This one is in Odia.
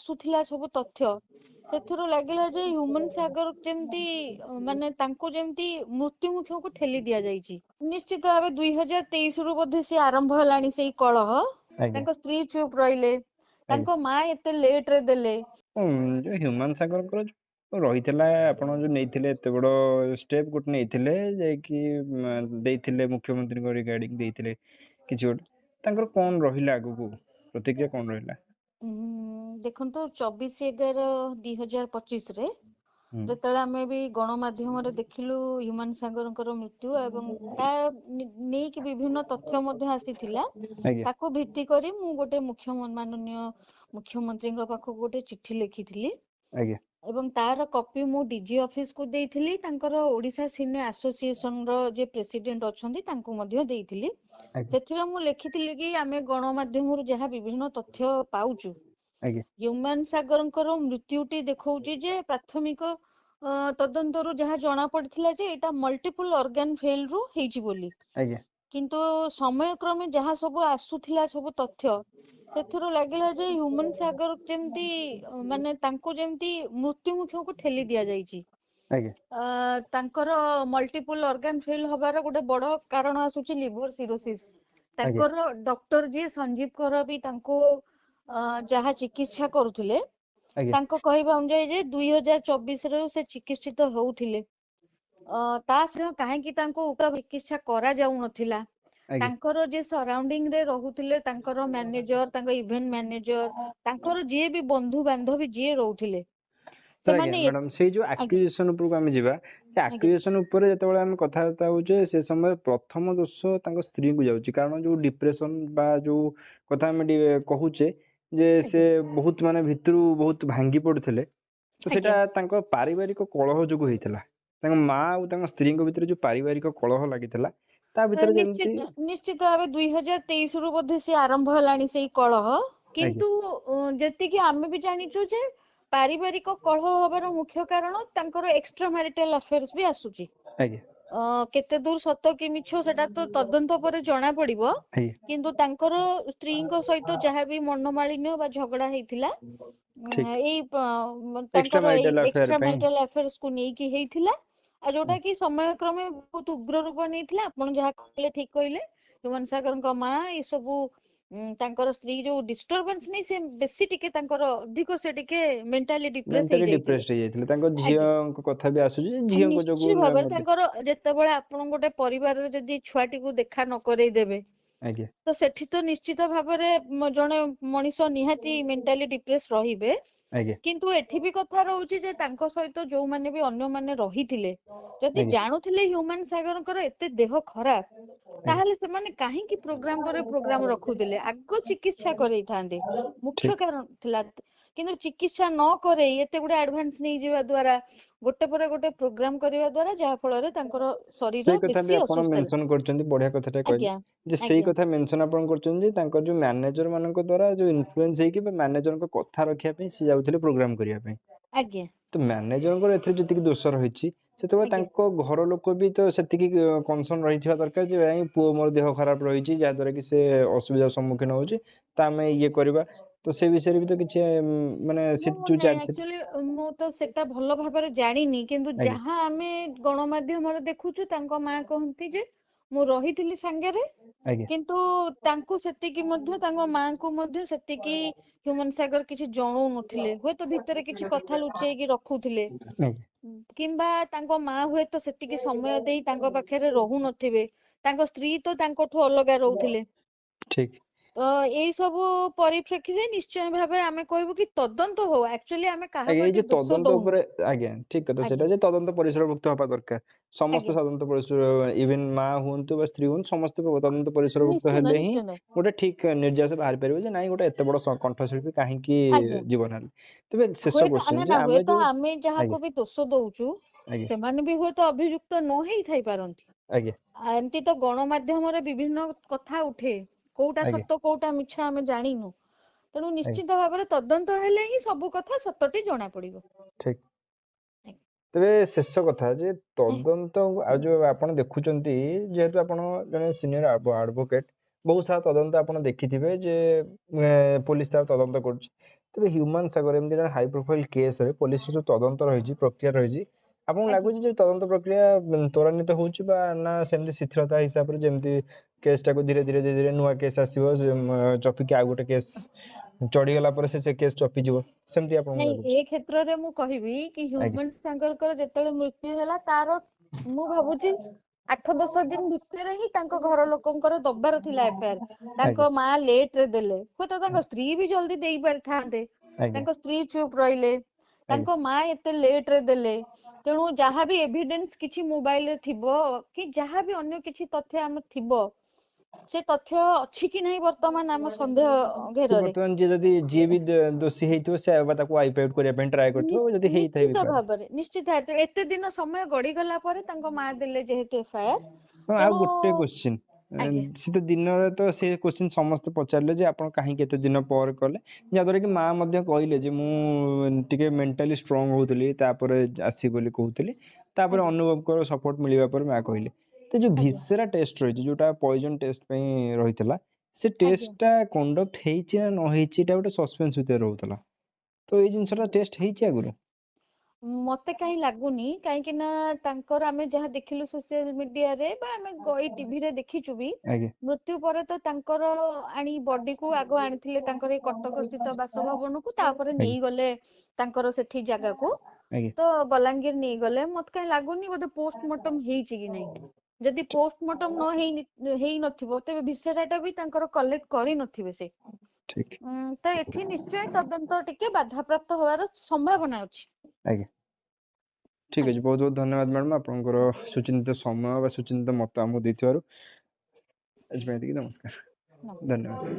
ଆସୁଥିଲା ସବୁ ତଥ୍ୟ ସେଥିରୁ ଲାଗିଲା ଯେ ହ୍ୟୁମାନ ସାଗର ଯେମିତି ମାନେ ତାଙ୍କୁ ଯେମିତି ମୃତ୍ୟୁ ମୁଖକୁ ଠେଲି ଦିଆଯାଇଛି। ନିଶ୍ଚିତ ଭାବେ 2023 ରୁ ବୋଧେ ସେ ଆରମ୍ଭ ହେଲାଣି ସେଇ କଳହ। ଆଜ୍ଞା ତାଙ୍କ ସ୍ତ୍ରୀ ଚୁପ୍ ରହିଲେ, ଆଜ୍ଞା ତାଙ୍କ ମା ଏତେ ଲେଟ ରେ ଦେଲେ। ଯୋଉ ହ୍ୟୁମାନ ସାଗରଙ୍କର ଯୋଉ ରହିଥିଲା, ଆପଣ ଯୋଉ ନେଇଥିଲେ ଏତେ ବଡ ଷ୍ଟେପ ଗୋଟେ ନେଇଥିଲେ, ଯାଇକି ଦେଇଥିଲେ ମୁଖ୍ୟମନ୍ତ୍ରୀଙ୍କ ରିଗାର୍ଡିଂ ଦେଇଥିଲେ କିଛି ଗୋଟେ, ତାଙ୍କର କଣ ରହିଲା ଆଗକୁ ପ୍ରତିକ୍ରିୟା କଣ ରହିଲା? ଦେଖନ୍ତୁ 24/11/2025 ରେ ହୁଁ ଯେତେବେଳେ ଆମେ ବି ଗଣମାଧ୍ୟମରେ ଦେଖିଲୁ ହ୍ୟୁମାନ ସାଗରଙ୍କର ମୃତ୍ୟୁ ଏବଂ ତା ନେଇକି ବିଭିନ୍ନ ତଥ୍ୟ ମଧ୍ୟ ଆସିଥିଲା, ଆଜ୍ଞା ତାକୁ ଭିତ୍ତି କରି ମୁଁ ଗୋଟେ ମାନନୀୟ ମୁଖ୍ୟମନ୍ତ୍ରୀଙ୍କ ପାଖକୁ ଗୋଟେ ଚିଠି ଲେଖିଥିଲି ଆଜ୍ଞା ଏବଂ ତାର କପି ମୁଁ ଡିଜି ଅଫିସ କୁ ଦେଇଥିଲି, ତାଙ୍କର ଓଡିଶା ସିନେ ଆସୋସିଏସନ ର ଯେ ପ୍ରେସିଡେଣ୍ଟ ଅଛନ୍ତି ତାଙ୍କୁ ମଧ୍ୟ ଦେଇଥିଲି। ଆଜ୍ଞା ସେଥିରେ ମୁଁ ଲେଖିଥିଲି କି ଆମେ ଗଣମାଧ୍ୟମରୁ ଯାହା ବିଭିନ୍ନ ତଥ୍ୟ ପାଉଛୁ, ଆଜ୍ଞା ହ୍ୟୁମାନ ସାଗରଙ୍କର ମୃତ୍ୟୁଟି ଦେଖଉଛି ଯେ ପ୍ରାଥମିକ ତଦନ୍ତରୁ ଯାହା ଜଣା ପଡିଥିଲା ଯେ ଏଇଟା ମଲ୍ଟିପୁଲ ଅର୍ଗାନ ଫେଲ ରୁ ହେଇଛି ବୋଲି। ଆଜ୍ଞା କିନ୍ତୁ ସମୟକ୍ରମେ ଯାହା ସବୁ ଆସୁଥିଲା ସବୁ ତଥ୍ୟ, ସେଥିରୁ ଲାଗିଲା ଯେ ହ୍ୟୁମାନ ସାଗର ଯେମିତି ମାନେ ତାଙ୍କୁ ଯେମିତି ମୃତ୍ୟୁ ମୁଖକୁ ଠେଲି ଦିଆଯାଇଛି। ଆଜ୍ଞା ତାଙ୍କର ମଲ୍ଟିପୁଲ ଅର୍ଗାନ ଫେଲ ହବାର ଗୋଟେ ବଡ କାରଣ ଆସୁଛି ଲିଭର ସିରୋସିସ୍। ଆଜ୍ଞା ତାଙ୍କର ଡକ୍ଟର ଯିଏ ସଞ୍ଜୀବ କର ବି ତାଙ୍କୁ ଯାହା ଚିକିତ୍ସା କରୁଥିଲେ, ଆଜ୍ଞା ତାଙ୍କ କହିବା ଅନୁଯାୟୀ ଯେ 2024 ରୁ ସେ ଚିକିତ୍ସିତ ହଉଥିଲେ। ତା ସହ କାହିଁକି ତାଙ୍କୁ ଚିକିତ୍ସା କରାଯାଉନଥିଲା, ଆଜ୍ଞା ତାଙ୍କର ଯିଏ ସରାଉଣ୍ଡିଂ ରେ ରହୁଥିଲେ, ତାଙ୍କର ମ୍ୟାନେଜର, ତାଙ୍କ ଇଭେଣ୍ଟ ମ୍ୟାନେଜର, ତାଙ୍କର ଯିଏ ବି ବନ୍ଧୁ ବାନ୍ଧବୀ ଯିଏ ରହୁଥିଲେ, ତ ଆଜ୍ଞା ସେମାନେ ମ୍ୟାଡାମ, ସେଇ ଯୋଉ ଆଜ୍ଞା ଆକ୍ୟୁଏସନ ଉପରକୁ ଆମେ ଯିବା, ସେ ଆଜ୍ଞା ଆକ୍ୟୁଏସନ ଉପରେ ଯେତେବେଳେ ଆମେ କଥାବାର୍ତ୍ତା ହଉଛେ, ସେ ସମୟରେ ପ୍ରଥମ ଦୋଷ ତାଙ୍କ ସ୍ତ୍ରୀକୁ ଯାଉଛି। କାରଣ ଯୋଉ ଡିପ୍ରେସନ ବା ଯୋଉ କଥା ଆମେ କହୁଛେ ଯେ ସେ ଆଜ୍ଞା ବହୁତ ମାନେ ଭିତରୁ ବହୁତ ଭାଙ୍ଗି ପଡୁଥିଲେ, ତ ସେଇଟା ଆଜ୍ଞା ତାଙ୍କ ପାରିବାରିକ କଳହ ଯୋଗୁ ହେଇଥିଲା। ତାଙ୍କ ମା ଆଉ ତାଙ୍କ ସ୍ତ୍ରୀଙ୍କ ଭିତରେ ଯୋଉ ପାରିବାରିକ କଳହ ଲାଗିଥିଲା, ତା ଭିତରେ ଯେମିତି ନିଶ୍ଚିତ ଭାବେ 2023 ରୁ ବୋଧେ ସେ ଆରମ୍ଭ ହେଲାଣି ସେଇ କଳହ। ଆଜ୍ଞା କିନ୍ତୁ ଯେତିକି ଆମେ ବି ଜାଣିଛୁ ଯେ ପାରିବାରିକ କଳହ ହବାର ମୁଖ୍ୟ କାରଣ ତାଙ୍କର ଏକ୍ସଟ୍ରା ମ୍ୟାରିଟାଲ ଆଫେୟାର୍ସ ବି ଆସୁଛି। ଆଜ୍ଞା କେତେ ଦୂର ସତ କି ମିଛ ସେଟା ତ ତଦନ୍ତ ପରେ ଜଣା ପଡିବ। ଆଜ୍ଞା କିନ୍ତୁ ତାଙ୍କର ସ୍ତ୍ରୀଙ୍କ ସହିତ ଯାହାବି ମନୋମାଳିନ୍ୟ ବା ଝଗଡା ହେଇଥିଲା, ଠିକ ଏଇ ଏକ୍ସଟ୍ରା ତାଙ୍କର ଏଇ ମ୍ୟାରିଟାଲ ଆଫେୟାର ଏକ୍ସଟ୍ରା ପାଇଁ। ମ୍ୟାରିଟାଲ ଆଫେୟାର୍ସ କୁ ନେଇକି ହେଇଥିଲା। ଆଉ ଯୋଉଟା କି ସମୟକ୍ରମେ ବହୁତ ଉଗ୍ର ରୂପ ନେଇଥିଲା। ଆପଣ ଯାହା କହିଲେ ଠିକ କହିଲେ, ହ୍ୟୁମାନ ସାଗରଙ୍କ ମା ଏ ସବୁ ତାଙ୍କର ସ୍ତ୍ରୀ ଯୋଉ ଡିଷ୍ଟରବାନ୍ସ ନେଇ ସେ ବେଶୀ ଟିକେ ତାଙ୍କର ଅଧିକ ସେ ଟିକେ ମେଣ୍ଟାଲି ଡିପ୍ରେସ ମେଣ୍ଟାଲି ହେଇଯାଇଥିଲେ। ଡିପ୍ରେସଡ ହେଇଯାଇଥିଲେ। ତାଙ୍କ ଆଜ୍ଞା, ଝିଅଙ୍କ କଥା ବି ଆସୁଛି ଯେ ଝିଅଙ୍କ ଯୋଗୁ ନିଶ୍ଚିତ ଭାବରେ ମଧ୍ୟ ତାଙ୍କର ଯେତେବେଳେ ଆପଣ ଗୋଟେ ପରିବାରରେ ଯଦି ଛୁଆଟିକୁ ଦେଖା ନ କରେଇ ଦେବେ, ଆଜ୍ଞା ତ ସେଠି ତ ନିଶ୍ଚିତ ଭାବରେ ଜଣେ ମଣିଷ ନିହାତି ମେଣ୍ଟାଲି ଡିପ୍ରେସ ରହିବେ। ଆଜ୍ଞା କିନ୍ତୁ ଏଠି ବି କଥା ରହୁଛି ଯେ ତାଙ୍କ ସହିତ ଯୋଉମାନେ ବି ଅନ୍ୟମାନେ ରହିଥିଲେ, ଯଦି ଆଜ୍ଞା ଜାଣୁଥିଲେ ହ୍ୟୁମାନ ସାଗରଙ୍କର ଏତେ ଦେହ ଖରାପ, ଆଜ୍ଞା ତାହେଲେ ସେମାନେ କାହିଁକି ପ୍ରୋଗ୍ରାମ ପରେ ପ୍ରୋଗ୍ରାମ ରଖୁଥିଲେ? ଆଗ ଚିକିତ୍ସା କରେଇଥାନ୍ତେ, ଠିକ ମୁଖ୍ୟ କାରଣ ଥିଲା। କିନ୍ତୁ ଚିକିତ୍ସା ନ କରେଇ ଏତେ ଗୁଡେ ଆଡଭାନ୍ସ ନେଇଯିବା ଦ୍ଵାରା, ଗୋଟେ ପରେ ଗୋଟେ ପ୍ରୋଗ୍ରାମ କରିବା ଦ୍ଵାରା, ଯାହା ଫଳରେ ତାଙ୍କର ଶରୀର ସେଇ କଥା ବି ବେଶୀ ଆପଣ ଅସୁସ୍ଥ ହେଲା। ମେନସନ କରିଛନ୍ତି, ବଢିଆ କଥାଟା କହିଲେ। ଆଜ୍ଞା ଯେ ସେଇ ଆଜ୍ଞା କଥା ମେନସନ ଆପଣ କରୁଛନ୍ତି ଯେ ତାଙ୍କର ଯୋଉ ମ୍ୟାନେଜର ମାନଙ୍କ ଦ୍ଵାରା ଯୋଉ ଇନଫ୍ଲୁଏନ୍ସ ହେଇକି ବା ମ୍ୟାନେଜରଙ୍କ କଥା ରଖିବା ପାଇଁ ସେ ଯାଉଥିଲେ ପ୍ରୋଗ୍ରାମ କରିବା ପାଇଁ। ଆଜ୍ଞା ତ ମ୍ୟାନେଜରଙ୍କର ଏଥିରେ ଯେତିକି ଦୋଷ ରହିଛି, ସେତେବେଳେ ଆଜ୍ଞା ତାଙ୍କ ଘର ଲୋକ ବି ତ ସେତିକି କନସର୍ନ ରହିଥିବା ଦରକାର ଯେ ନାଇଁ ପୁଅ ମୋର ଦେହ ଖରାପ ରହିଛି, ଯାହା ଦ୍ୱାରା କି ସେ ଅସୁବିଧାର ସମ୍ମୁଖୀନ ହଉଛି, ତ ଆମେ ଇଏ କରିବା। ତ ସେ ବିଷୟରେ ବି ତ କିଛି ମାନେ ସେ ଯୋଉ ନାଇଁ, ଚାଲିଥିଲା। ଆକ୍ଚୁଆଲି ମୁଁ ତ ସେଟା ଭଲ ଭାବରେ ଜାଣିନି, କିନ୍ତୁ ଆଜ୍ଞା ଯାହା ଆମେ ଗଣମାଧ୍ୟମରେ ଦେଖୁଛୁ, ତାଙ୍କ ମା କହନ୍ତି ଯେ ମୁଁ ରହିଥିଲି ସାଙ୍ଗରେ, ଆଜ୍ଞା କିନ୍ତୁ ତାଙ୍କୁ ସେତିକି ମଧ୍ୟ ତାଙ୍କ ମାଙ୍କୁ ମଧ୍ୟ ସେତିକି ହ୍ୟୁମାନ ସାଗର କିଛି ଜଣଉ ନଥିଲେ, ହୁଏତ ଭିତରେ କିଛି କଥା ଲୁଚେଇକି ରଖୁଥିଲେ। ଆଜ୍ଞା କିମ୍ବା ତାଙ୍କ ମା ହୁଏତ ସେତିକି ସମୟ ଦେଇ ତାଙ୍କ ପାଖରେ ରହୁନଥିବେ। ତାଙ୍କ ସ୍ତ୍ରୀ ତ ତାଙ୍କଠୁ ଅଲଗା ରହୁଥିଲେ। ଠିକ ତ ଏଇ ସବୁ ପରିପ୍ରେକ୍ଷୀରେ ନିଶ୍ଚୟ ଭାବରେ ଆମେ କହିବୁ କି ତଦନ୍ତ ହଉ। ଆକ୍ଚୁଆଲି ଆମେ ଆଜ୍ଞା, କାହାକୁ ଏଇ ଏଠି ଯୋଉ ଦୋଷ ତଦନ୍ତ ଦଉନୁ। ଉପରେ, ଆଜ୍ଞା ଠିକ କଥା ସେଇଟା ଆଜ୍ଞା ଯେ ତଦନ୍ତ ପରିସରଭୁକ୍ତ ହବା ଦରକାର। ସମସ୍ତେ ଆଜ୍ଞା ତଦନ୍ତ ପରିସର, ଇଭେନ ମା ହୁଅନ୍ତୁ ବା ସ୍ତ୍ରୀ ହୁଅନ୍ତୁ, ସମସ୍ତେ ତଦନ୍ତ ପରିସରଭୁକ୍ତ ନିଶ୍ଚିନ୍ତ ହେଲେ ହିଁ ନିଶ୍ଚିନ୍ତ ଗୋଟେ ଠିକ ନିର୍ଯାସ ବାହାରି ପାରିବ ଯେ ନାଇଁ ଗୋଟେ ଏତେ ବଡ କଣ୍ଠଶିଳ୍ପୀ କାହିଁକି ଆଜ୍ଞା। ଜୀବନ ହାରିଲେ। ତେବେ ଶେଷ ହୁଏତ କୋଶ୍ଚିନ୍ ଯେ ନା ଆମେ ହୁଏତ ଯୋଉ ଆମେ ଯାହାକୁ ଆଜ୍ଞା ବି ଦୋଷ ଦଉଛୁ, ଆଜ୍ଞା ସେମାନେ ବି ହୁଏତ ଅଭିଯୁକ୍ତ ନ ହେଇଥାଇ ପାରନ୍ତି। ଆଜ୍ଞା ଏମତି ତ ଗଣମାଧ୍ୟମରେ ବିଭିନ୍ନ କଥା ଉଠେ, କୋଉଟା ଆଜ୍ଞା ସତ କୋଉଟା ମିଛ ଆମେ ଜାଣିନୁ। ତେଣୁ ଆଜ୍ଞା ନିଶ୍ଚିତ ଭାବରେ ତଦନ୍ତ ହେଲେ ହିଁ ସବୁ କଥା ସତଟି ଜଣା ପଡିବ। ଠିକ। ତେବେ ଶେଷ କଥା ଯେ ଆଜ୍ଞା ତଦନ୍ତ ଆଉ ଯୋଉ ଆପଣ ଦେଖୁଛନ୍ତି, ଯେହେତୁ ଆପଣ ଜଣେ ସିନିୟର ଆଡଭୋକେଟ, ବହୁତ ସାରା ତଦନ୍ତ ଆପଣ ଦେଖିଥିବେ ଯେ ପୋଲିସ ତାର ତଦନ୍ତ କରୁଛି। ତେବେ ହ୍ୟୁମାନ ସାଗର ଏମିତି ଜଣେ ହାଇ ପ୍ରୋଫାଇଲ କେସରେ ପୋଲିସର ଯୋଉ ତଦନ୍ତ ରହିଛି ପ୍ରକ୍ରିୟା ରହିଛି ଆପଣଙ୍କୁ ଆଜ୍ଞା ଲାଗୁଛି ଯେ ତଦନ୍ତ ପ୍ରକ୍ରିୟା ତ୍ୱରାନ୍ୱିତ ହଉଛି ବା ନା ସେମିତି ଶିଥିଳତା ହିସାବରେ ଯେମିତି କେସଟାକୁ ଧୀରେ ଧୀରେ ଧୀରେ ଧୀରେ ନୂଆ କେସ୍ ଆସିବ ଚପିକି ଆଉ ଗୋଟେ କେସ୍ ଚଢିଗଲା ପରେ ସେ କେସ୍ ଚପିଯିବ ସେମିତି ଆପଣଙ୍କୁ ନାଇଁ ଲାଗୁଛି? ଏ କ୍ଷେତ୍ରରେ ମୁଁ କହିବି କି ଆଜ୍ଞା ହ୍ୟୁମାନ ସାଗରଙ୍କର ଯେତେବେଳେ ମୃତ୍ୟୁ ହେଲା ତାର ମୁଁ ଭାବୁଛି 8-10 ଦିନ ଭିତରେ ହିଁ ତାଙ୍କ ଘର ଲୋକଙ୍କର ଦବାର ଥିଲା ଏଫଆଇଆର। ଆଜ୍ଞା ତାଙ୍କ ମା ଲେଟ ରେ ଦେଲେ, ହୁଏତ ତାଙ୍କ ସ୍ତ୍ରୀ ବି ଜଲ୍ଦି ଦେଇ ପାରିଥାନ୍ତେ, ଆଜ୍ଞା ତାଙ୍କ ସ୍ତ୍ରୀ ଚୁପ ରହିଲେ, ଆଜ୍ଞା ତାଙ୍କ ମା ଏତେ ଲେଟ ରେ ଦେଲେ। ତେଣୁ ଯାହାବି ଏଭିଡେନ୍ସ କିଛି ମୋବାଇଲ ରେ ଥିବ କି ଯାହାବି ଅନ୍ୟ କିଛି ତଥ୍ୟ ଆମର ଥିବ, ସେ ତଥ୍ୟ ଅଛି କି ନାହିଁ ବର୍ତ୍ତମାନ ଆମ ସନ୍ଦେହ ସେ ଘେରରେ। ବର୍ତ୍ତମାନ ଯିଏ ବି ଦୋଷୀ ହେଇଥିବ ସେ ତାକୁ ୱାଇପ ଆଉଟ୍ କରିବା ପାଇଁ ଟ୍ରାଏ କରିଥିବ ଯଦି ହେଇଥାଏ ବି ପାରେ। ନିଶ୍ଚିତ ଏତେ ଦିନ ସମୟ ଗଡିଗଲା ପରେ ତାଙ୍କ ମା ଦେଲେ ଯେହେତୁ ଏଫଆଇଆର, ହଁ ଆଉ ତେଣୁ ଗୋଟେ କୋଶ୍ଚିନ୍, ଆଜ୍ଞା ସେ ତ ଦିନରେ ତ ସେ କୋଶ୍ଚିନ୍ ସମସ୍ତେ ପଚାରିଲେ ଯେ ଆପଣ କାହିଁକି ଏତେ ଦିନ ପରେ କଲେ, ଯାହାଦ୍ୱାରା କି ମା ମଧ୍ୟ କହିଲେ ଯେ ମୁଁ ଟିକେ ମେଣ୍ଟାଲି ଷ୍ଟ୍ରଙ୍ଗ ହଉଥିଲି ତାପରେ ଆସିବି ବୋଲି କହୁଥିଲି, ତାପରେ ଆଜ୍ଞା ଅନୁଭବଙ୍କର ସପୋର୍ଟ ମିଳିବା ପରେ ମା କହିଲେ। ତ ଯୋଉ ଆଜ୍ଞା ଭିସେରା ଟେଷ୍ଟ ରହିଛି ଯୋଉଟା ପଏଜନ ଟେଷ୍ଟ ପାଇଁ ରହିଥିଲା, ସେ ଆଜ୍ଞା। ଟେଷ୍ଟଟା କଣ୍ଡକ୍ଟ ହେଇଛି ନା ନ ହେଇଛି ଏଇଟା ଗୋଟେ ସସ୍ପେନ୍ସ ଭିତରେ ରହୁଥିଲା, ତ ଏଇ ଜିନିଷଟା ଟେଷ୍ଟ ହେଇଛି ଆଗରୁ? ମତେ କାହିଁ ଲାଗୁନି, କାହିଁକି ନା ତାଙ୍କର ଆମେ ଯାହା ଦେଖିଲୁ ସୋସିଆଲ ମିଡିଆରେ ବା ଆମେ ଏଇ ଟିଭିରେ ଦେଖିଛୁ ବି, ଆଜ୍ଞା ମୃତ୍ୟୁ ପରେ ତ ତାଙ୍କର ବଡିକୁ ଆଗ ଆଣିଥିଲେ ତାଙ୍କର ଏଇ କଟକ ସ୍ଥିତ ବାସଭବନକୁ, ତାପରେ ଆଜ୍ଞା ନେଇଗଲେ ତାଙ୍କର ସେଠି ଜାଗାକୁ, ଆଜ୍ଞା ତ ବଲାଙ୍ଗୀର ନେଇଗଲେ। ମତେ କାହିଁ ଲାଗୁନି ବୋଧେ ପୋଷ୍ଟମର୍ଟମ ହେଇଛି କି ନାହିଁ। ଯଦି ପୋଷ୍ଟମର୍ଟମ ହେଇନଥିବ ତେବେ ଭିସେରା ଟା ବି ତାଙ୍କର କଲେକ୍ଟ କରିନଥିବେ ସେ। ଠିକ। ତ ଏଠି ନିଶ୍ଚୟ ତଦନ୍ତ ଟିକେ ବାଧାପ୍ରାପ୍ତ ହବାର ସମ୍ଭାବନା ଅଛି। ଆଜ୍ଞା ଠିକ ଅଛି, ଆଜ୍ଞା ବହୁତ ବହୁତ ଧନ୍ୟବାଦ ମ୍ୟାଡ଼ାମ ଆପଣଙ୍କର ସୁଚିନ୍ତିତ ସମୟ ବା ସୁଚିନ୍ତିତ ମତ ଆମକୁ ଦେଇଥିବାରୁ। ଆଜି ପାଇଁ ଏତିକି, ନମସ୍କାର, ନମସ୍କାର। ଧନ୍ୟବାଦ।